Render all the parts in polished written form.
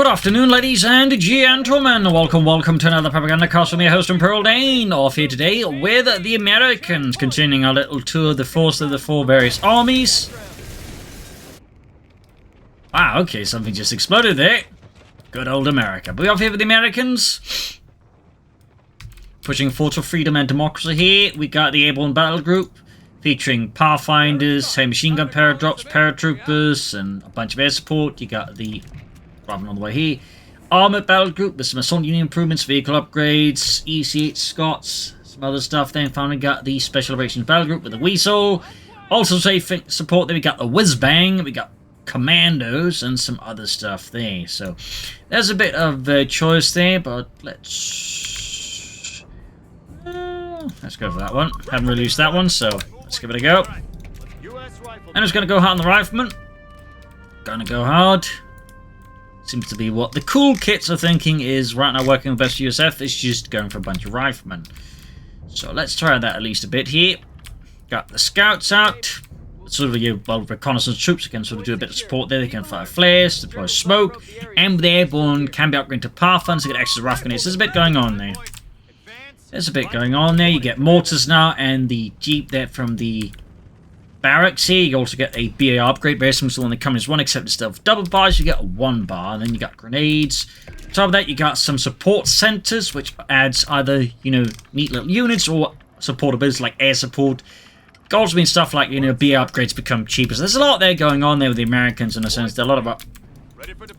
Good afternoon, ladies and gentlemen. Welcome to another Propagandacast with me, host Pearl Dane. Off here today with the Americans, continuing our little tour of the force of the four various armies. Wow, okay, something just exploded there. Good old America. But we're off here with the Americans. Pushing forward for freedom and democracy here. We got the Airborne Battle Group, featuring Pathfinders, heavy machine gun paradrops, paratroopers, and a bunch of air support. You got the, driving on the way here, Armored Battle Group with some assault unit improvements, vehicle upgrades, EC8 Scots, some other stuff. Then finally got the Special Operations Battle Group with the Weasel. Also safe support there, we got the Whiz Bang, we got Commandos, and some other stuff there. So there's a bit of choice there, but let's go for that one. Haven't really used that one, so let's give it a go. And it's going to go hard on the Rifleman. Gonna go hard. Seems to be what the cool kits are thinking is right now working with best USF is just going for a bunch of Riflemen. So let's try that at least a bit here. Got the Scouts out. Sort of well, reconnaissance troops can sort of do a bit of support there. They can fire flares, deploy smoke, and the Airborne can be upgraded to Pathfinders to get extra rough grenades. There's a bit going on there. You get mortars now, and the Jeep there from the barracks here. You also get a BA upgrade, very similar to the one that comes one, except instead of double bars, you get a one bar, and then you got grenades. On top of that, you got some support centers, which adds either, neat little units or support abilities like air support. Goals mean stuff like, BA upgrades become cheaper. So there's a lot there going on there with the Americans in a sense. There's a lot of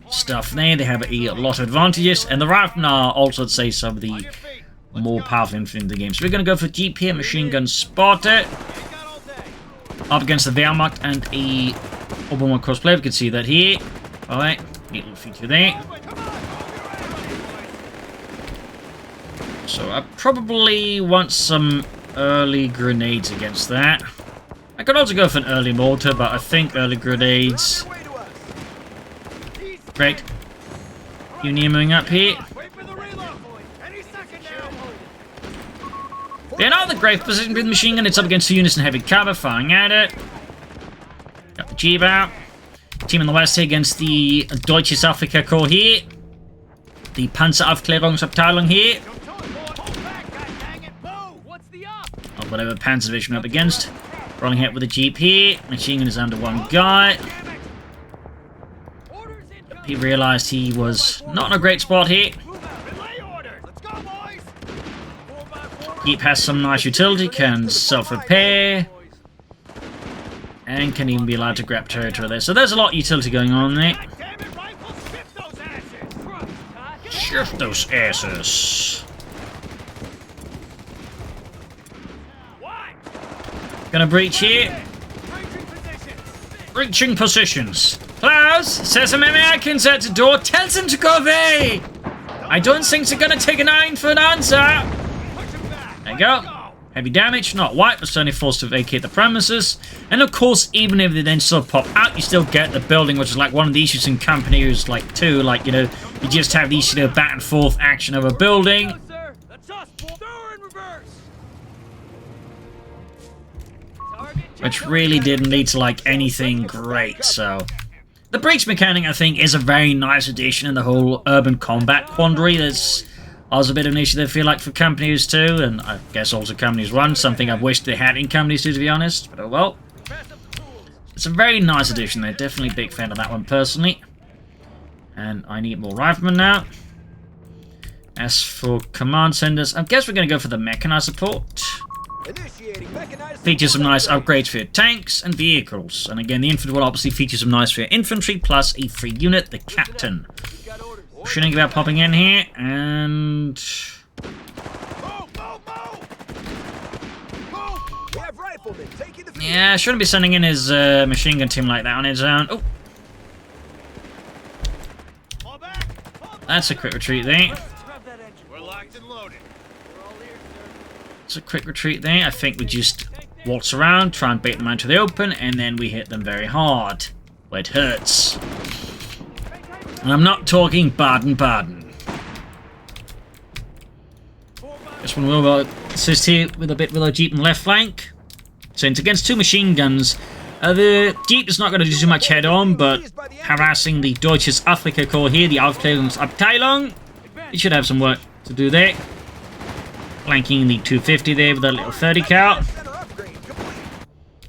stuff there. They have a lot of advantages, and the Riflemen are also, I'd say, some of the more powerful infantry in the game. So we're going to go for Jeep here, machine gun spotter. Up against the Wehrmacht and a Obermann crossplay. We can see that here. Alright, neat little feature there. So I probably want some early grenades against that. I could also go for an early mortar, but I think early grenades. Great. Unioning up here. They're not in the great position with the machine gun. It's up against two units in heavy cover, firing at it. Got the Jeep out. Team in the west here against the Deutsches Afrika Korps here. The Panzeraufklärungsabteilung here. Or whatever Panzer Division up against. Rolling hit with the Jeep here. Machine gun is under one guy. He realized he was not in a great spot here. Jeep has some nice utility, can self-repair, and can even be allowed to grab territory there. So there's a lot of utility going on there. Shift those asses. Gonna breach here. Breaching positions. Klaus says some Americans at the door. Tells them to go away. I don't think they're gonna take a 9 for an answer. There you go. Heavy damage, not white, but certainly forced to vacate the premises. And of course, even if they then still pop out, you still get the building, which is like one of the issues in Company Who's like 2, like, you just have these, back and forth action of a building. Which really didn't lead to, like, anything great, so. The breach mechanic, I think, is a very nice addition in the whole urban combat quandary. There's also a bit of an issue, I feel like, for Companies 2, and I guess also Companies 1, something I've wished they had in Companies 2, to be honest, but oh well. It's a very nice addition, they're definitely a big fan of that one, personally. And I need more Riflemen now. As for command centers, I guess we're going to go for the Mechanized support. Features some nice upgrades for your tanks and vehicles. And again, the infantry will obviously feature some nice for your infantry, plus a free unit, the captain. Shouldn't about popping in here, and yeah, shouldn't be sending in his machine gun team like that on his own. Oh, that's a quick retreat there. It's a quick retreat there. I think we just waltz around, try and bait them out to the open, and then we hit them very hard, where it hurts. And I'm not talking Baden-Baden. This one will assist here with a bit with our Jeep in the left flank. So it's against two machine guns. The Jeep is not going to do too much head-on, but harassing the Deutsches Afrika Corps here, the Aufklärungsabteilung, it should have some work to do there. Flanking the 250 there with a little 30 cal.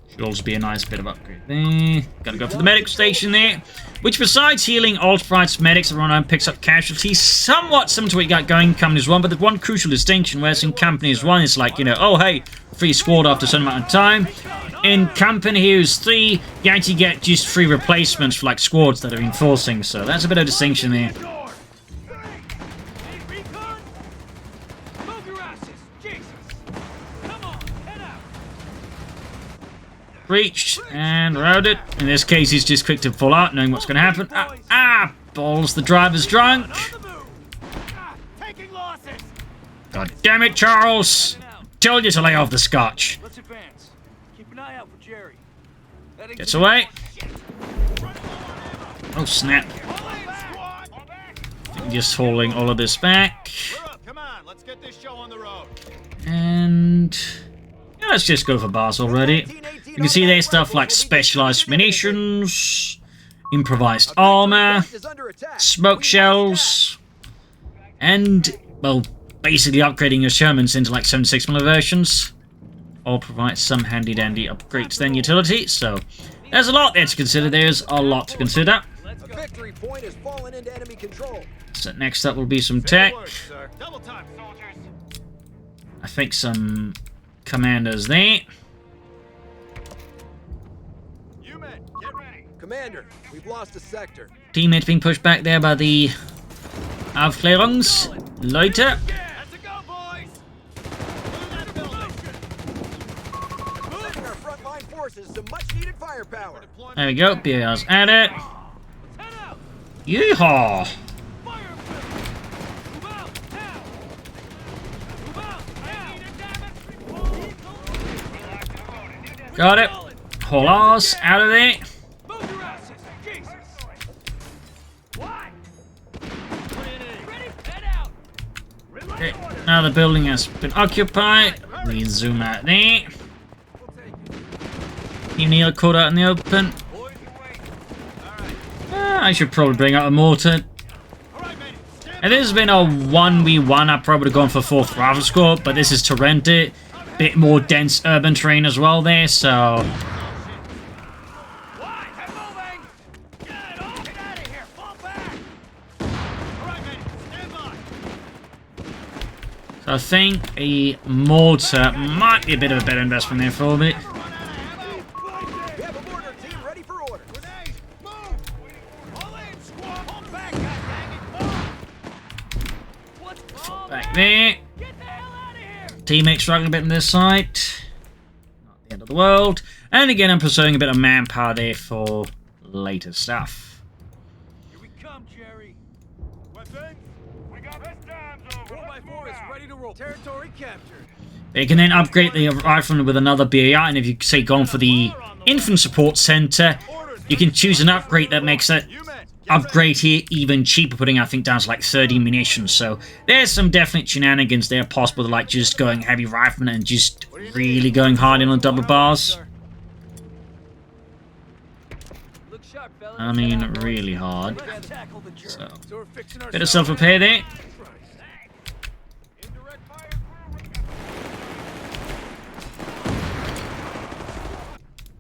Should also be a nice bit of upgrade there. Gotta go for the medic station there. Which besides healing alt-price medics, everyone picks up casualties. Somewhat similar to what you got going in Companies 1, but there's one crucial distinction, whereas in Companies 1 it's like, you know, oh hey, free squad after a certain amount of time. In Companies 3, you actually get just free replacements for like squads that are enforcing, so that's a bit of a distinction there. Breached and routed. In this case, he's just quick to pull out, knowing what's going to happen. Balls, the driver's drunk. God damn it, Charles! Told you to lay off the scotch. Gets away. Oh, snap. Just hauling all of this back. And yeah, let's just go for bars already. You can see there's stuff like specialized munitions, improvised armor, smoke shells, and, well, basically upgrading your Shermans into like 76mm versions. All provide some handy-dandy upgrades then utility, so there's a lot there to consider. There's a lot to consider. So next up will be some tech. I think some commanders there. Commander, we've lost a sector. Teammates being pushed back there by the Aufklärungsleute. There we go, BAR's at it. Yeehaw! Got it. Haul ours out of there. Okay, now the building has been occupied. We zoom out there. You Neil caught out in the open. I should probably bring out a mortar. If this has been a 1v1, I'd probably gone for 4th rifle score, but this is Torrente. Bit more dense urban terrain as well there, so I think a mortar might be a bit of a better investment there for me. Back there. Teammates struggling a bit on this side. Not the end of the world. And again, I'm pursuing a bit of manpower there for later stuff. Here we come, Jerry. Weapons? We got best times over. 4x4 is ready to roll. Territory captured. You can then upgrade the rifle with another BAR, and if you say gone for the infantry support center, you can choose an upgrade that makes that upgrade here even cheaper, putting I think down to like 30 munitions. So there's some definite shenanigans there possible, like just going heavy rifleman and just really going hard in on double bars. I mean, really hard. So bit of self-repair there.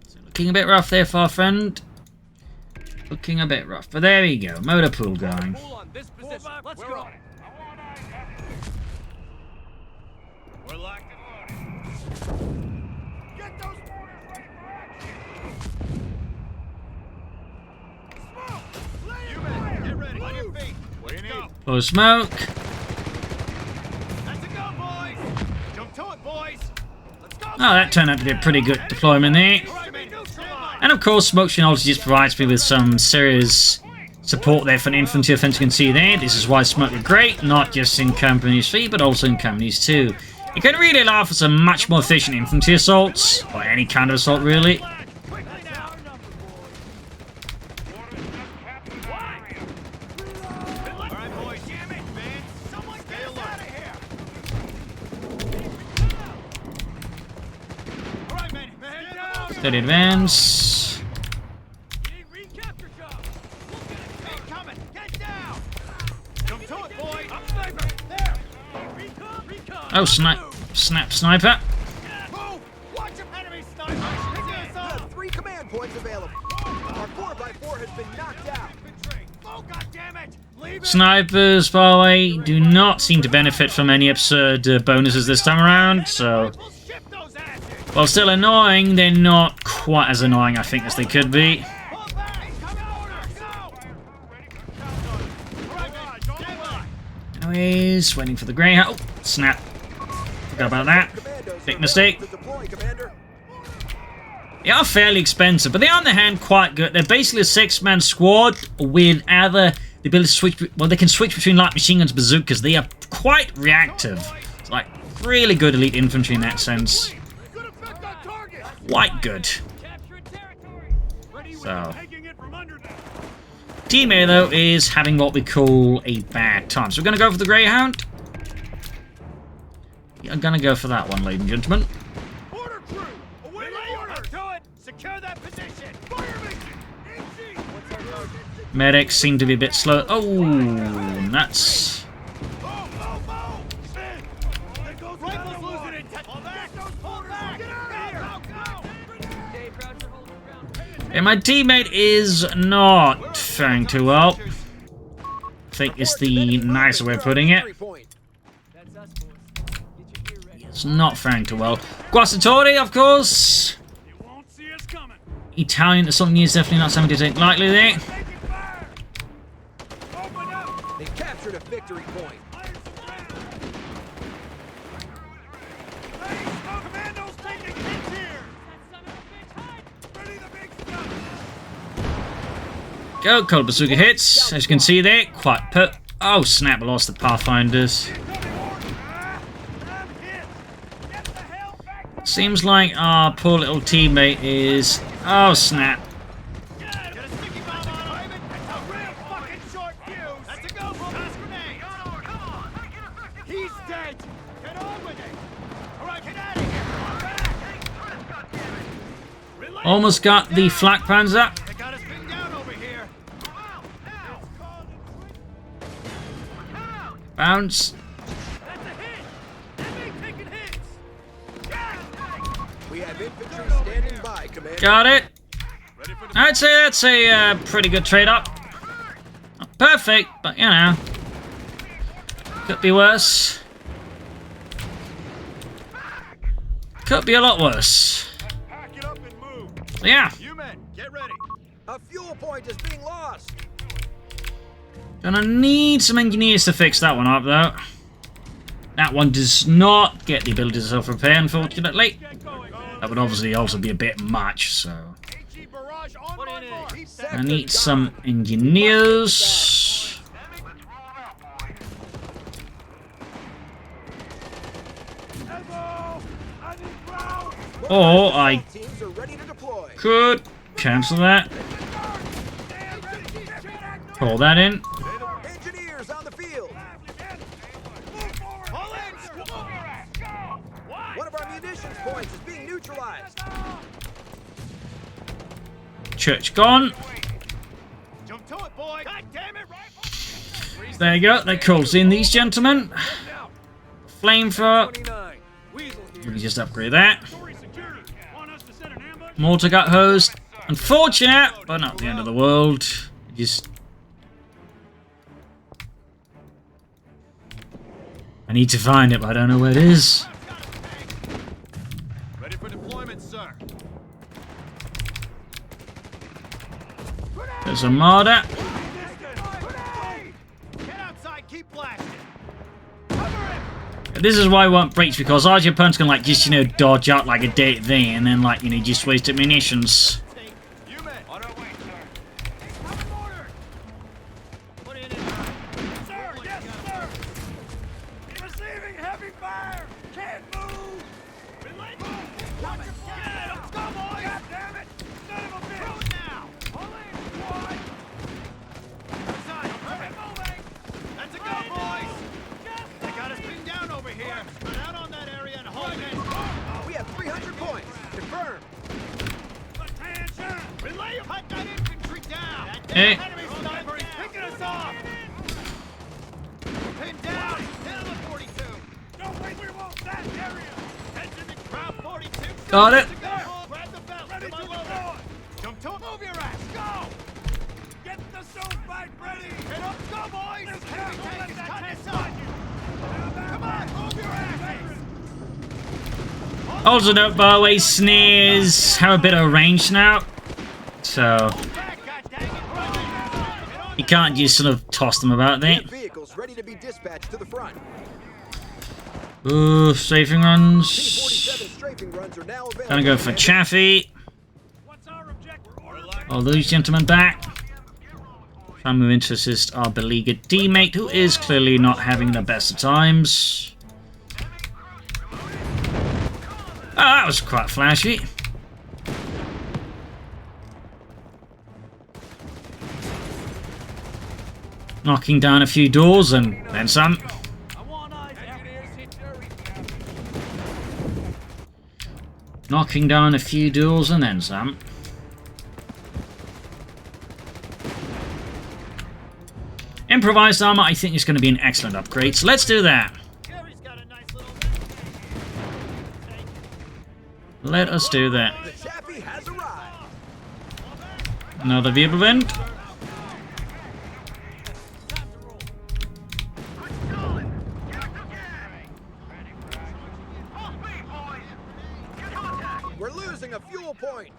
So looking a bit rough there, far friend. Looking a bit rough, but there we go. Motor pool going. Let's go. We're locked and loaded. Get those mortars ready for action. Smoke! Get ready. On your feet. What do you need? Blow smoke. That's a go, boys. Jump to it, boys. Let's go. Oh, that turned out to be a pretty good deployment there. And of course, Smoke Technology just provides me with some serious support there for an infantry offense. You can see there. This is why Smoke are great, not just in Companies 3, but also in Companies 2. You can really allow for some much more efficient infantry assaults, or any kind of assault, really. Steady advance. Oh, sniper. Oh, watch him, enemy sniper. Pick us up. 3 command points available. Our 4x4 has been knocked out. Oh, goddammit. Leave it. Snipers, by the way, do not seem to benefit from any absurd bonuses this time around, so... We'll ship those asses. While still annoying, they're not quite as annoying, I think, as they could be. Pull back. Come out. Go. All right, guys. Stand by. Anyways, waiting for the Greyhound. Oh, snap. Forgot about that. Commandos Big are mistake. available to deploy, Commander. They are fairly expensive, but they are on the hand quite good. They're basically a 6-man squad with either the ability to switch... Well, they can switch between light machine guns and bazookas. They are quite reactive. It's like really good elite infantry in that sense. Good effect on target. Quite good. Capturing territory. Ready with So. taking it from under them. Team A, though, is having what we call a bad time. So we're going to go for the Greyhound. I'm going to go for that one, ladies and gentlemen. Mortar crew. Away the order. To it. Secure that position. Fire mission. Easy. What's our target? Medics seem to be a bit slow. Oh, nuts. Rifles losing it. Pull back. Pull back. Get out of here. Go. Yeah, my teammate is not faring too well. I think it's the nicer way of putting it. 3 point. That's us, boys. Get your gear ready. It's not faring too well. Guastatori, of course. You won't see us coming. Italian to something is definitely not something to take lightly there. Taking fire. Open up. They captured a victory point. Hey, commandos taking hits here. Ready the big stuff. Go, cold bazooka hits. As you can see there, quite put. Oh snap! I lost the Pathfinders. Seems like our poor little teammate is. Oh snap! Get a sticky bomb on him. That's a real fucking short fuse. That's a go, toss grenade. Come on. He's dead. Get on with it. All right, get out of here. Relay. Almost got the flak panzer. They got us pinned down over here. Bounce. That's a hit. Enemy taking hits. We have infantry standing by, Commander. Got it. Ready for the I'd say that's a pretty good trade-up. Not perfect, but you know, could be worse. Could be a lot worse. pack it up and move. So yeah, You men, get ready. A fuel point is being lost. gonna need some engineers to fix that one up though. That one does not get the ability to self-repair, unfortunately. Get going. That would obviously also be a bit much, so HE barrage on my mark. I need some engineers. Elbow. I need ground. Or I Teams are ready to deploy. could cancel that, Stand ready. Get pull that in. Engineers on the field. Move forward. Pull in. Go. What? One of our munitions points is being neutralized. Church gone. Jump to it, boy. God damn it, rifle. There you go. That calls in these gentlemen. Flamethrower. 29. Weasel here. We can just upgrade that. Story security. Want us to set an ambush? Mortar got hosed. Unfortunate, but not the end of the world. Just. I need to find it, but I don't know where it is. Ready for deployment, sir. There's a mortar. Get outside, keep blasting. This is why I won't breach, because all your opponents can, like, just, you know, dodge out like a date there, and then, like, you know, just waste up munitions. You men. On our way, sir. Coming mortar. Put it in. Sir, yes, sir. Receiving heavy fire. Can't move. Relay. Watch it fly. Let's go, boys. God damn it. Son of a bitch. Throw it now. Pull in. Wide. Side. Perfect moving. That's a go, boys. They got us pinned down over here. Spread out on that area and hold it. We have 300 points. Confirmed. Attention. Relay. Hunt that infantry down. Hey. Enemy sniper is picking us off. Pinned down. Hit on the 42. Don't wait. We won't Got it. Grab the belt. Ready to deploy. Jump to it. Move your ass. Go. Get the stovepipe ready. Get up. Go, boys. This heavy tank is cutting us up. Come on. Move your asses. Also note, by the way, snares have a bit of range now. So you can't just sort of toss them about there. Vehicles ready to be dispatched to the front. Ooh, strafing runs. T-47 strafing runs are now available. Gonna go for Chaffee. What's our objective? All those gentlemen back. Try and move in to assist our beleaguered teammate, who is clearly not having the best of times. Oh, that was quite flashy. Knocking down a few doors and then some. Knocking down a few doors and then some. Improvised armor, I think, is going to be an excellent upgrade, so let's do that. Let us do that. The Chappie has arrived. Another vehicle vent. We're losing a fuel point.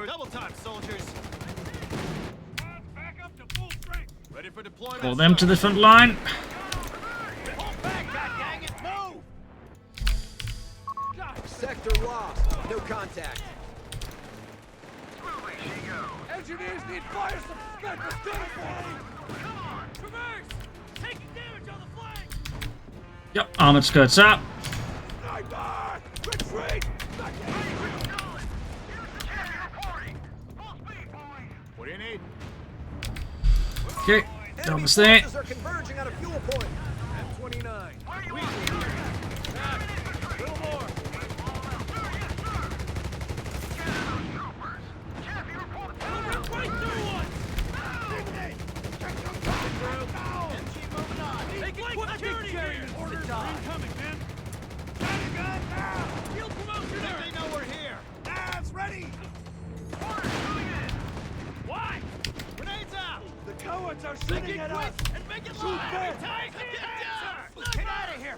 Double time, soldiers. Back up to full strength. Ready for deployment. Pull them to the front line. Pull back, dang it, move. Sector lost. No contact. Engineers need fire support. Come on, traverse. Taking damage on the flank. Yep, armored skirts up. Sniper, retreat. What do you need? Okay, Enemy almost there. forces are converging on a fuel point. M29. Back. Little more. Right through one. MG moving on. Take quick security here. Orders incoming, man. Got gun now. Field promotion. They know we're here. Nav's ready. Why? Grenades out. The cowards are shooting at us. And make it live. Get out of here.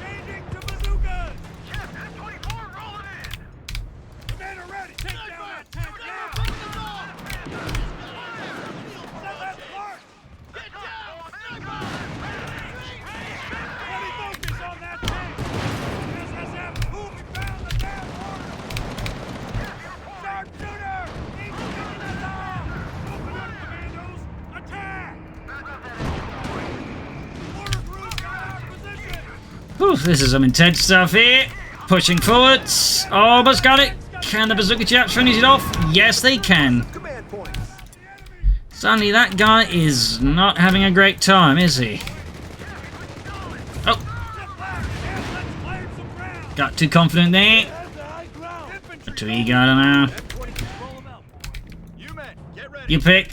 Changing to bazookas. M24 rolling in. Commander ready. Take down that tank now. Set that mark. Get down. Heavy focus on that tank. SSF moving down the damn border. Sharpshooter. Keep kicking us off. Open up, commandos. Attack. Mortar crews got our position. Whew, this is some intense stuff here. Pushing forwards. Almost got it. Can the bazooka chaps finish it off? Yes, they can. Command points. Suddenly, that guy is not having a great time, is he? Oh, got too confident there. Got too eager now. You men, get ready. You pick.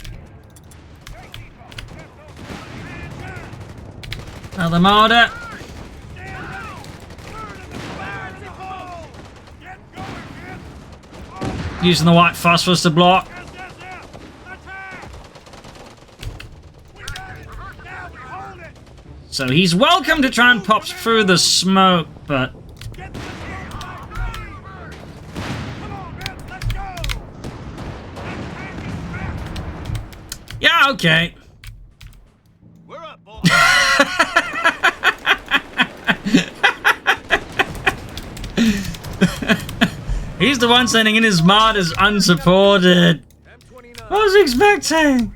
Another mortar. Using the white phosphorus to block. So he's welcome to try and pop through the smoke, but... Yeah, okay. We're up, boys. He's the one sending in his martyrs unsupported. M29. What was he expecting?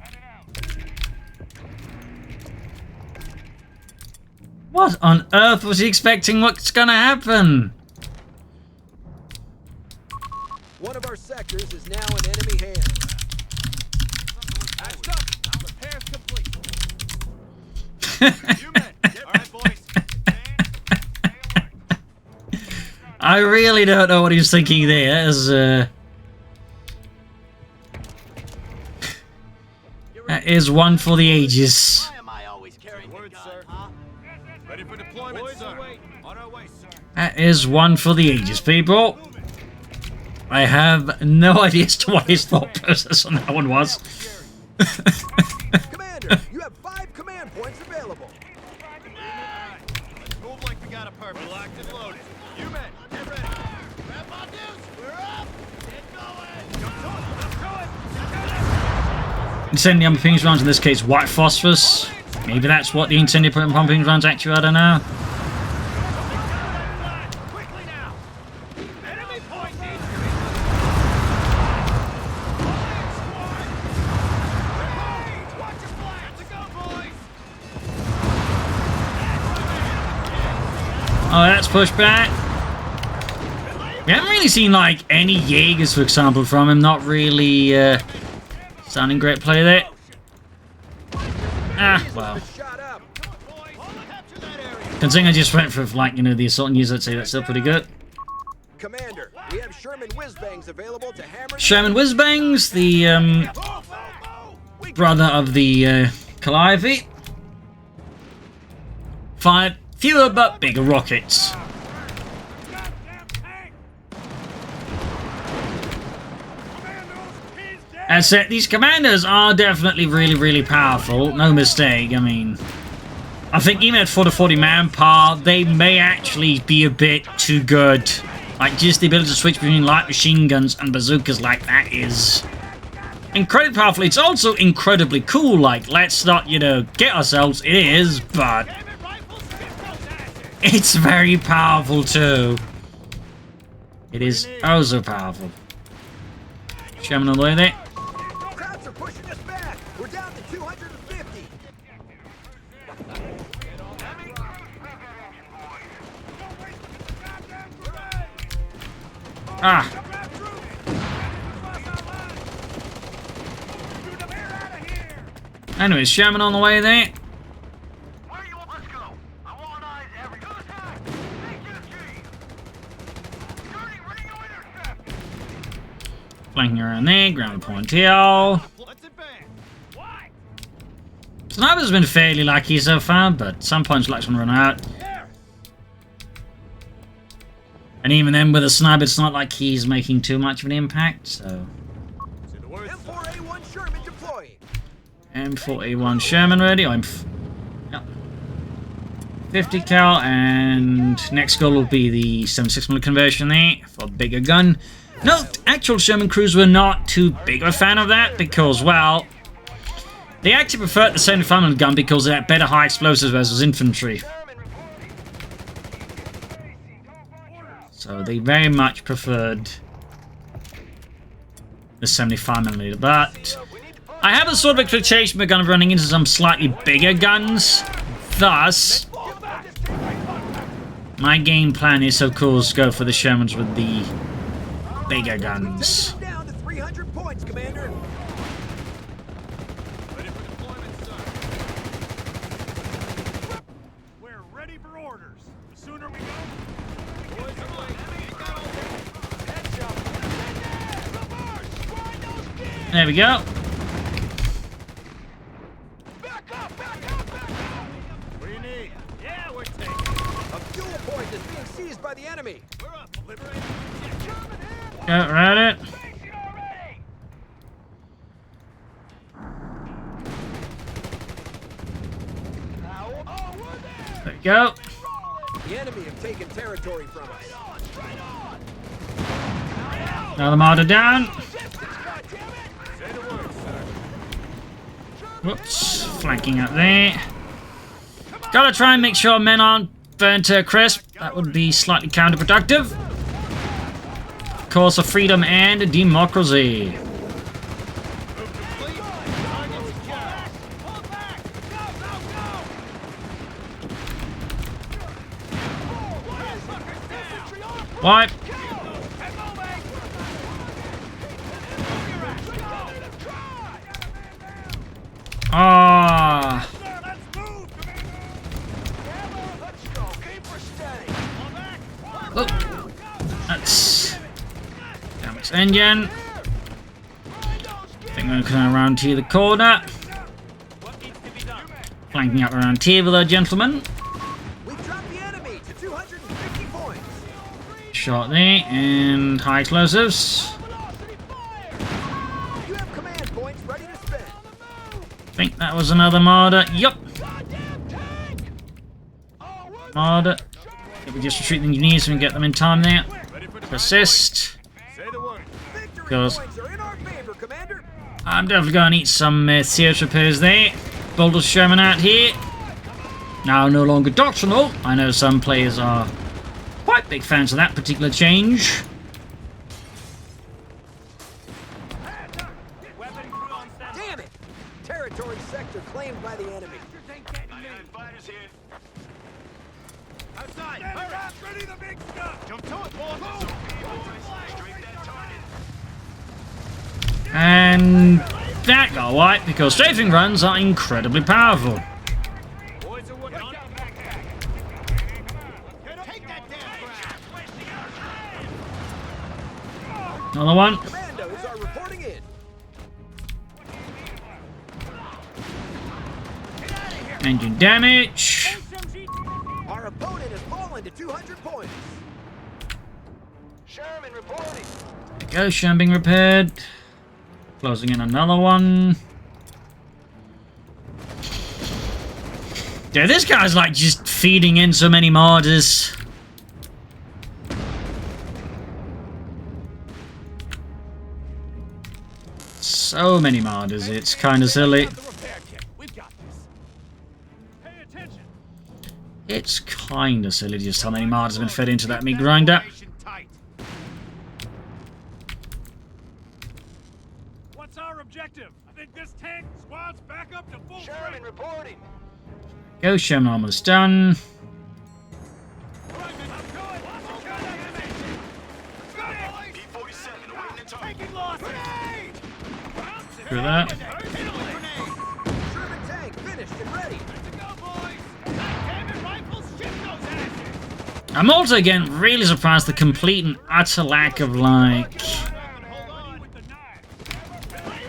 What on earth was he expecting? What's gonna happen? One of our sectors is now in enemy hands. Patched up. Repairs complete. You men, get all right, boys. I really don't know what he was thinking there. That is one for the ages. Why am I always carrying the gun, huh? Ready for deployment, sir. On our way, sir. That is one for the ages, people. I have no idea as to what his thought process on that one was. Commander, you have 5 command points available. Let's move like we got a purpose. Locked and loaded. You men, get ready. Grab my deuce. We're up. Get going. Let's do it. Incendiary pumping rounds, in this case white phosphorus. Maybe that's what the incendiary pumping rounds actually, I don't know. Quickly now. Enemy point needs to be. Watch your flank. Let's go, boys. Oh, that's pushback. We haven't really seen like any Jaegers, for example, from him. Not really sounding great play there. Ah, well. Shot up. Capture that area. Considering I just went for like, you know, the assault and use, I'd say that's still pretty good. Commander, we have Sherman whiz-bangs available to hammer... Sherman Whizbangs, the brother of the Calliope. Fired fewer but bigger rockets. As said, these commanders are definitely really powerful, no mistake. I mean, I think even at 40 manpower, they may actually be a bit too good. Like, just the ability to switch between light machine guns and bazookas like that is incredibly powerful. It's also incredibly cool. Like, let's not, you know, get ourselves. It is, but it's very powerful too. It is oh so powerful. Sherman on the way there. Krauts are pushing us back. We're down to 250. Ah. Anyways, Sherman on the way there. Where you want? Let's go. I want eyes everywhere. Attack. Flanking around there, ground point here. Let's advance. Why? Sniper's been fairly lucky so far, but some points luck's gonna run out. And even then, with a sniper, it's not like he's making too much of an impact, so... M4A1 Sherman deploying. M4A1 Sherman ready. Yep. 50 cal, and next goal will be the 76mm conversion there for a bigger gun. No, actual Sherman crews were not too big of a fan of that because, well, they actually preferred the 75mm gun because it had better high explosives versus infantry. So they very much preferred the 75mm, but I have a sort of expectation we're going to be running into some slightly bigger guns. Thus, my game plan is, of course, go for the Shermans with the bigger guns. Down to 300 points, Commander. Ready for deployment, sir. We're ready for orders. The sooner we go. Boys away. There we go. Back up, back up, back up. What do you need? Yeah, we're taking. A fuel point is being seized by the enemy. We're up. Liberating. Go right it. There we go. The enemy have taken territory from us. Another mortar down. Whoops. Flanking up there. Gotta try and make sure men aren't burnt to a crisp. That would be slightly counterproductive. Cause of freedom and democracy. Wipe. Ah. Oh. That's damage engine. I think we're going around here the corner. Flanking up around here with our gentlemen. We dropped the enemy to 250 points. shot there, and high explosives. You have command points ready to spend. I think that was another mortar. Yup. Mortar. If we just retreat the engineers and get them in time there. Persist. Victory Goes. points are in our favor, Commander. I'm definitely going to need some theatre repairs there. Boulder Sherman out here. Now no longer doctrinal. I know some players are quite big fans of that particular change. Damn it! Territory sector claimed by the enemy. Outside! Hurry! Ready the big stuff! Jump to it, boys! And that got wiped because strafing runs are incredibly powerful. Boys are working on it. Take that damn Another one. Commandos are reporting in. Engine damage. Our opponent has fallen to 200 points. Sherman reporting. There we go, Sherman being repaired. Closing in another one. Yeah, this guy's like just feeding in so many mortars. So many mortars, it's kind of silly. It's kind of silly just how many mortars have been fed into that meat grinder. What's our objective? I think this tank squad's back up to full strength. Reporting. Go, Sherman almost done. Through that. Sherman tank finished and ready. I'm also again really surprised the complete and utter lack of like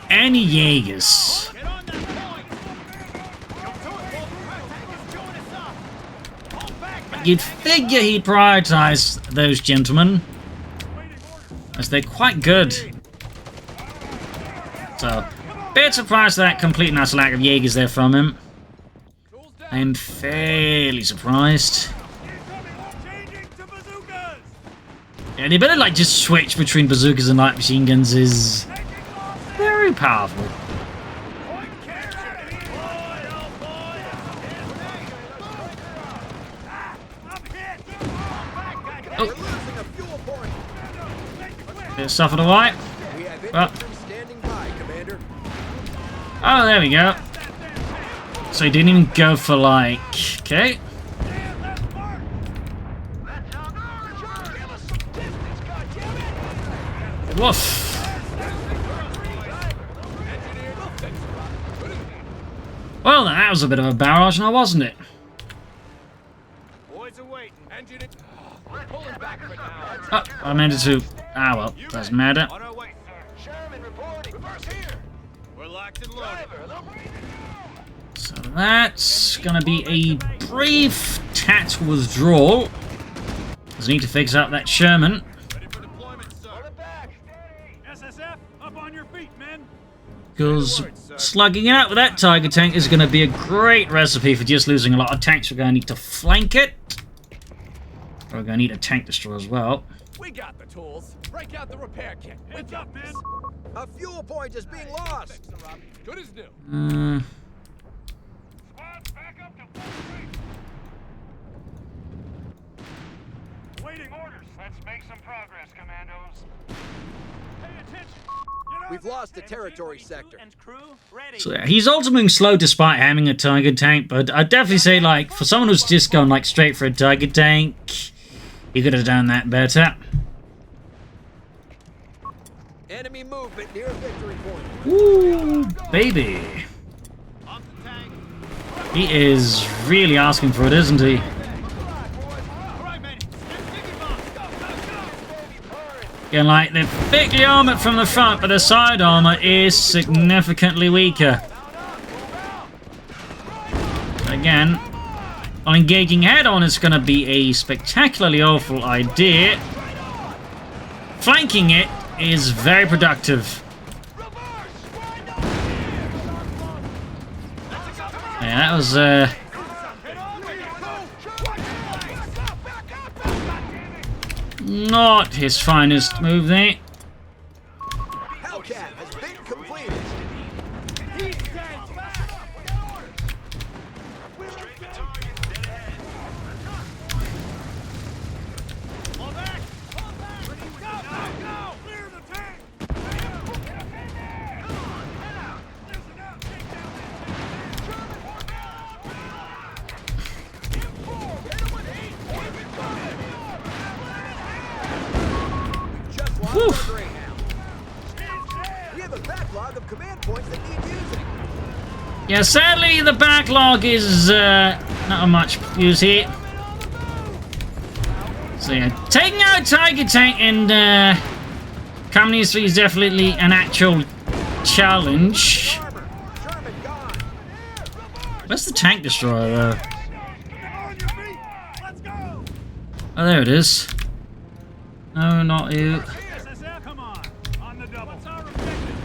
any Jaegers. You'd figure he'd prioritize those gentlemen, as they're quite good. So, bit surprised at that complete and utter lack of Jaegers there from him. I am fairly surprised. Yeah, the ability to like just switch between bazookas and light machine guns is very powerful. Bit of stuff on the white. We have Well. infantry standing by, Commander. Oh, there we go. So he didn't even go for like... Okay. Woof. Well, that was a bit of a barrage now, wasn't it? Boys are waiting. Engine it. Oh, I meant it to... Ah, well, doesn't matter. On our way, sir. Sherman reporting. Reverse here. We're locked and loaded. So that's gonna be a brief tactical withdrawal. Because we need to fix up that Sherman. Ready for deployment, sir. SSF, up on your feet, men. Because slugging it out with that Tiger tank is going to be a great recipe for just losing a lot of tanks. We're going to need to flank it. We're going to need a tank destroyer as well. We got the tools. Break out the repair kit. Heads up, men. A fuel point is being lost. Good as new. Squads back up to full strength. Waiting orders. Let's make some progress, commandos. Pay attention. We've lost the territory sector. So yeah, he's also moving slow despite having a Tiger tank, but I'd definitely say, like, for someone who's just gone like straight for a Tiger tank, he could have done that better. Enemy movement near victory point. Ooh, baby. He is really asking for it, isn't he? Again, like, they're thickly armoured from the front, but the side armour is significantly weaker. Again, on engaging head-on, it's going to be a spectacularly awful idea. flanking it is very productive. Yeah, that was not his finest move there. Hellcat has been completed. Whew. We have a backlog of command points that need using. Yeah, sadly the backlog is not much use here. So yeah, taking out Tiger Tank and Company 3 is definitely an actual challenge. Where's the tank destroyer though? Oh, there it is. No, not you. Come on, on the double. What's our objective?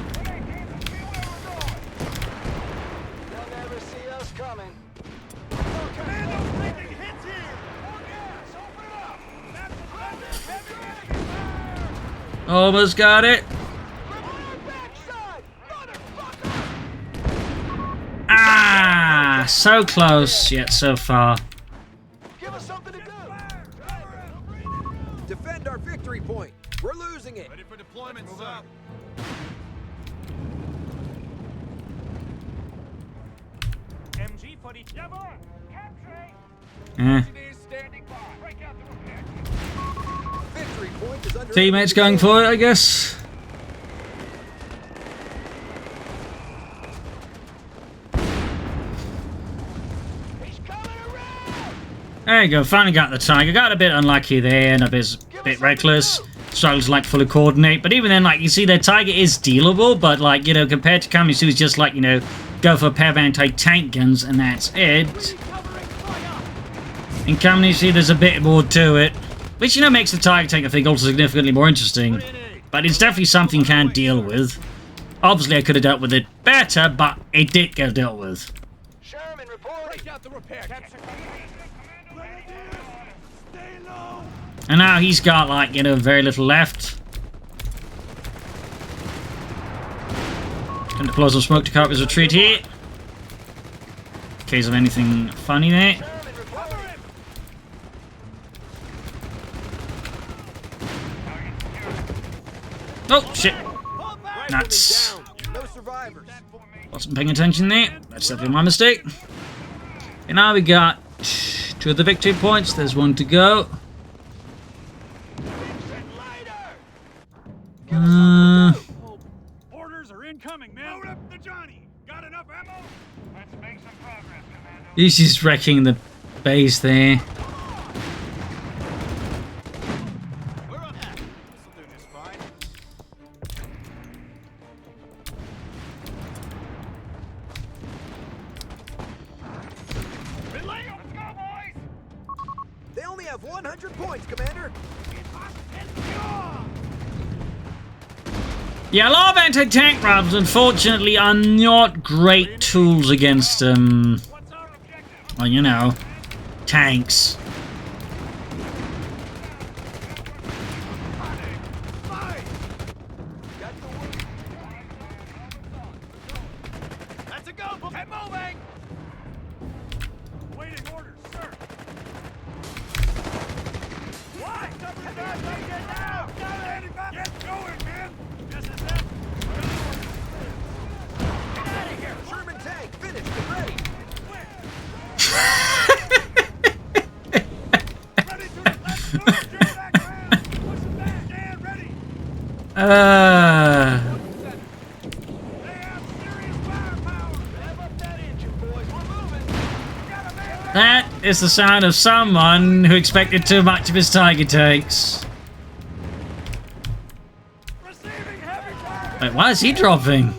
They'll never see us coming. Commando's taking hits here. On gas, open it up. That's the heavy enemy fire. Almost got it. Ah, so close yet so far. Give us something to do. Defend our victory point. We're losing it. Ready for deployment, sir. MG for each level. Capture. Yeah. Standing by. Break out the repair. Victory point is under. Teammates going for it, I guess. He's coming around. There you go, finally got the Tiger. Got a bit unlucky there and a bit reckless. Struggled to like fully coordinate. But even then, like, you see their Tiger is dealable, but like, you know, compared to Company 2, it's just like, you know, go for a pair of anti-tank guns and that's it. In Company 3, there's a bit more to it. Which, you know, makes the Tiger Tank, I think, also significantly more interesting. But it's definitely something you can deal with. Obviously, I could have dealt with it better, but it did get dealt with. Sherman reporting. Break out the repair. Capture. Stay low. And now he's got, like, you know, very little left. Gonna deploy some smoke to cover his retreat here. In case of anything funny there. Sherman reporting. Oh, shit. Pull back. Nuts. Down. No survivors. Wasn't paying attention there. That's definitely my mistake. And now we got 2 of the victory points. There's 1 to go. Orders are incoming, man. Load up the Johnny. Got enough ammo? Let's make some progress, Commando. He's just wrecking the base there. We're up. This'll do just fine. Relay, let's go, boys. They only have 100 points, Commander. Yeah, a lot of anti-tank rifles, unfortunately, are not great tools against, What's our objective? well, you know, tanks. That's a go. Get moving. Waiting orders, sir. Why? Cover the guys right there now. Get going, man. Yes, is that? Get out of here. Sherman tank finished and ready. Ready to let's move. Get back round. Push them back. Stand ready. They have serious firepower. Rev up that engine, boys. We're moving. We got a man. That is the sound of someone who expected too much of his Tiger Tanks. Receiving heavy fire. Wait, why is he dropping?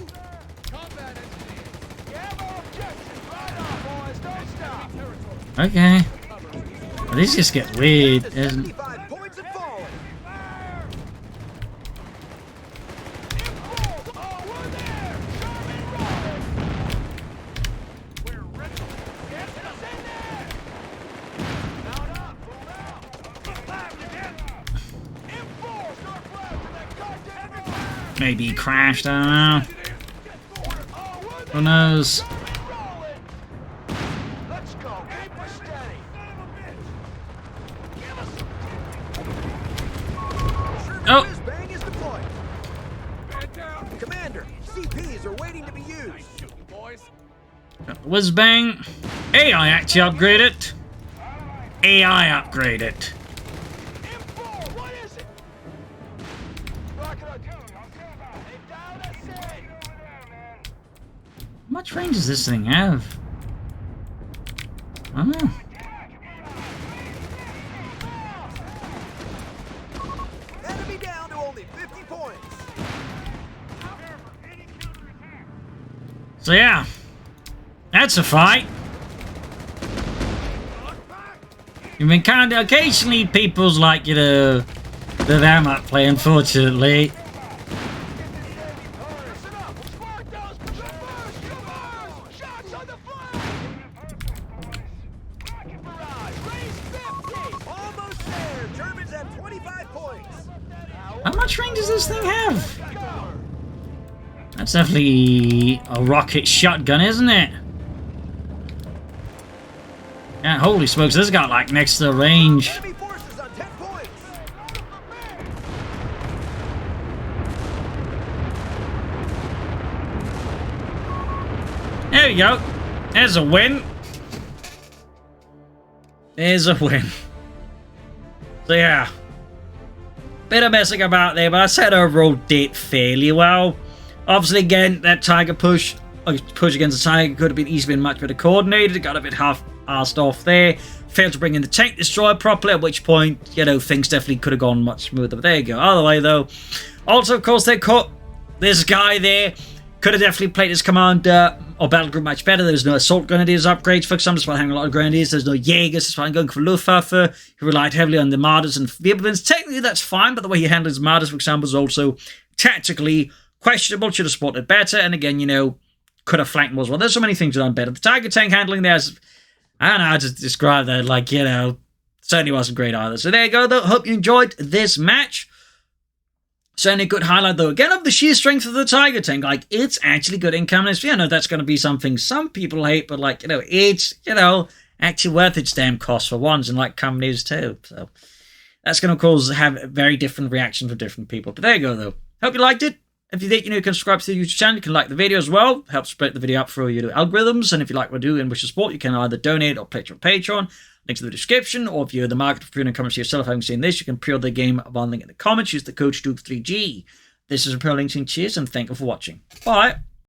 Combat engineers. You have our objective. Right on, boys. Don't stop. Okay. Well, this just gets weird, doesn't it? 75 points and falling. Fire. Maybe he crashed, I don't know. Who knows? Let's go. Keep her steady. Oh. Whiz bang is deployed. Man down. Commander, CPs are waiting to be used. Nice shooting, boys. Whiz bang. AI actually upgraded. AI upgraded. M4, what is it? Rocket on. They down us in. How much range does this thing have? I don't know. Enemy down to only 50 points. So yeah. That's a fight. You've been kind of occasionally people's like, you know, that I'm not playing, unfortunately. Listen up. Spark those. Traverse. Shots on the flank. Rocket barrage. Raise 50. Almost there. Germans have 25 points. How much range does this thing have? That's definitely a rocket shotgun, isn't it? Yeah, holy smokes, this got like next to the range. Enemy forces on 10 points. There we go. There's a win. There's a win. So yeah. Bit of messing about there, but I said overall did fairly well. Obviously, again, that Tiger push against the Tiger could have been easily been much better coordinated. It got a bit half-assed off there. Failed to bring in the tank destroyer properly, at which point, you know, things definitely could have gone much smoother. But there you go. Either way, though. Also, of course, they caught this guy there. Could have definitely played his commander or battle group much better. There's no assault grenadiers upgrades, for example, despite having a lot of grenadiers. There's no Jaegers, despite going for Luftwaffe. He relied heavily on the Martyrs and Wirbelwinds. Technically, that's fine, but the way he handled his Martyrs, for example, is also tactically questionable. Should have spotted better. And again, you know, could have flanked more as well. There's so many things done better. The Tiger tank handling there is, I don't know how to describe that. Like, you know, certainly wasn't great either. So there you go, though. Hope you enjoyed this match. Certainly a good highlight, though, again, of the sheer strength of the Tiger tank. Like, it's actually good income. And you know, that's going to be something some people hate, but, like, you know, it's, you know, actually worth its damn cost for once, and, like, companies, too. So that's going to cause have very different reactions for different people. But there you go, though. Hope you liked it. If you think you know, you can subscribe to the YouTube channel. You can like the video as well. Helps spread the video up for your algorithms. And if you like what I do and wish to support, you can either donate or pledge on Patreon. Links in the description. Or if you're in the market for pre-order comments yourself, having seen this, you can pre-order the game by link in the comments. Use the code CoH3G. This is a pro LinkedIn. Cheers and thank you for watching. Bye.